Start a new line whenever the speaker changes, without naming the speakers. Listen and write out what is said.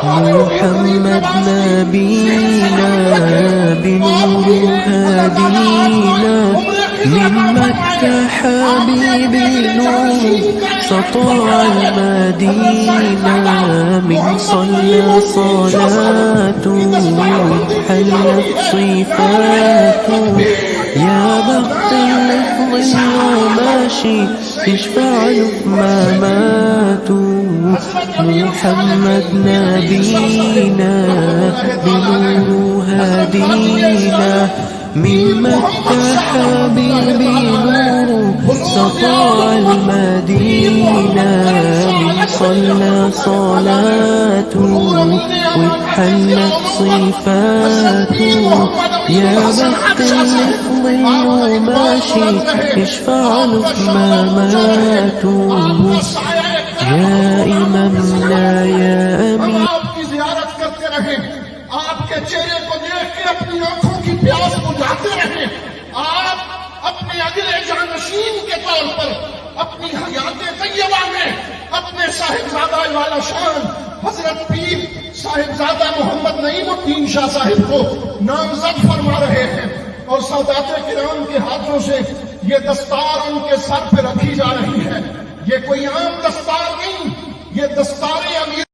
محمد نبينا بنور هدينا من مكة حبيبي نور سطع المدينة من صلى صلاته حلت صفاته يا بخت اللي في ظله ماشي يشفع له في مماته محمد نبينا بنور هدينا من مكة حبيبي نور سطع المدينة من صلى صلاته واتحلت صفاته يا بخت اللي في ظله ماشي يشفع له في مماته يا إمامنا يا أمين
आपकी ज़ियारत करते रहें, आपके चेहरे को देख के अपनी आंखों की प्यास बुझाते रहें। आप अपने अगले जानशीन के तौर पर अपनी हयाते तैयबा में अपने साहिबजादा वाला शान हजरत पीर साहिबजादा मोहम्मद नईमुद्दीन शाह साहिब को नामजद फरमा रहे हैं और सादाते किराम के हाथों से ये दस्तार उनके सर पे रखी जा रही है। ये कोई आम दस्तार नहीं, ये दस्तार अमीर